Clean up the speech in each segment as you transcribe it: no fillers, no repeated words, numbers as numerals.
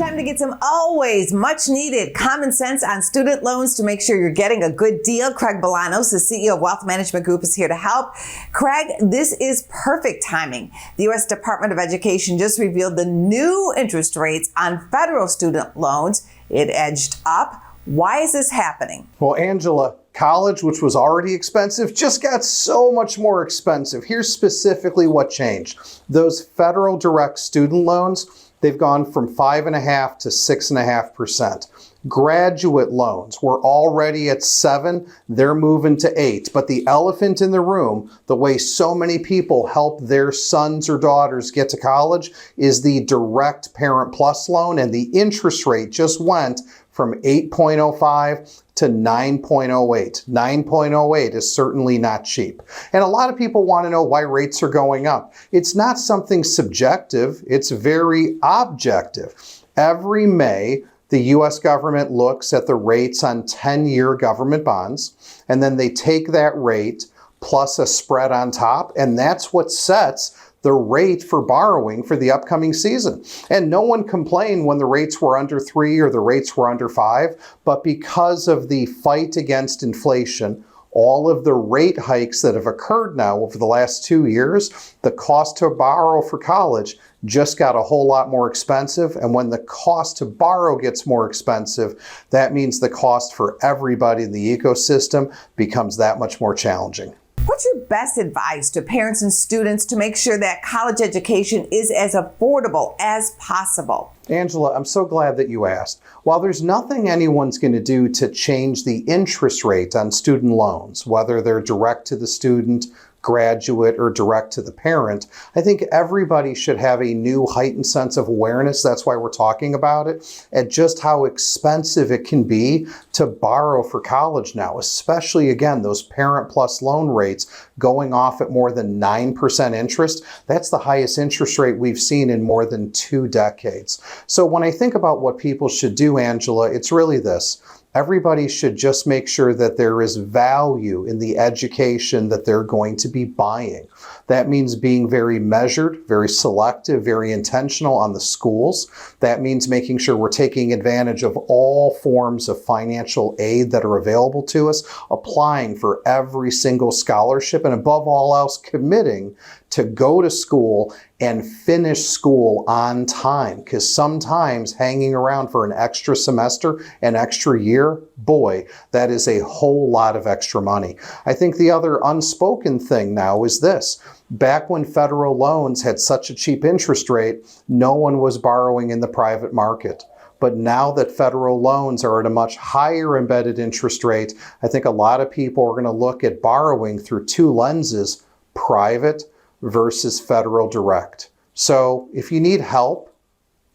Time to get some always much needed common sense on student loans to make sure you're getting a good deal. Craig Bolanos, the CEO of Wealth Management Group, is here to help. Craig, this is perfect timing. The U.S. Department of Education just revealed the new interest rates on federal student loans. It edged up. Why is this happening? Well, Angela, college, which was already expensive, just got so much more expensive. Here's specifically what changed. Those federal direct student loans, they've gone from 5.5% to 6.5%. Graduate loans were already at 7%, they're moving to 8%. But the elephant in the room, the way so many people help their sons or daughters get to college, is the direct Parent Plus loan, and the interest rate just went from 8.05 to 9.08. 9.08 is certainly not cheap. And a lot of people want to know why rates are going up. It's not something subjective, it's very objective. Every May, the U.S. government looks at the rates on 10-year government bonds, and then they take that rate plus a spread on top, and that's what sets the rate for borrowing for the upcoming season. And no one complained when the rates were under 3 or the rates were under 5, but because of the fight against inflation, all of the rate hikes that have occurred now over the last 2 years, the cost to borrow for college just got a whole lot more expensive. And when the cost to borrow gets more expensive, that means the cost for everybody in the ecosystem becomes that much more challenging. What's your best advice to parents and students to make sure that college education is as affordable as possible? Angela, I'm so glad that you asked. While there's nothing anyone's going to do to change the interest rate on student loans, whether they're direct to the student, graduate, or direct to the parent, I think everybody should have a new heightened sense of awareness. That's why we're talking about it, at just how expensive it can be to borrow for college now, especially, again, those Parent Plus loan rates going off at more than 9% interest. That's the highest interest rate we've seen in more than 2 decades. So when I think about what people should do, Angela, it's really this. Everybody should just make sure that there is value in the education that they're going to be buying. That means being very measured, very selective, very intentional on the schools. That means making sure we're taking advantage of all forms of financial aid that are available to us, applying for every single scholarship, and above all else, committing to go to school and finish school on time. Because sometimes hanging around for an extra semester, an extra year, boy, that is a whole lot of extra money. I think the other unspoken thing now is this. Back when federal loans had such a cheap interest rate, no one was borrowing in the private market. But now that federal loans are at a much higher embedded interest rate, I think a lot of people are going to look at borrowing through 2 lenses, private versus federal direct. So if you need help,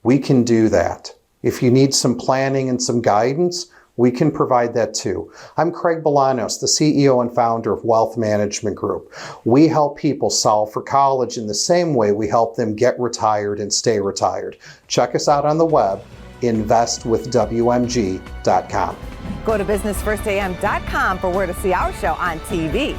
we can do that. If you need some planning and some guidance, we can provide that too. I'm Craig Bolanos, the CEO and founder of Wealth Management Group. We help people solve for college in the same way we help them get retired and stay retired. Check us out on the web, investwithwmg.com. Go to businessfirstam.com for where to see our show on TV.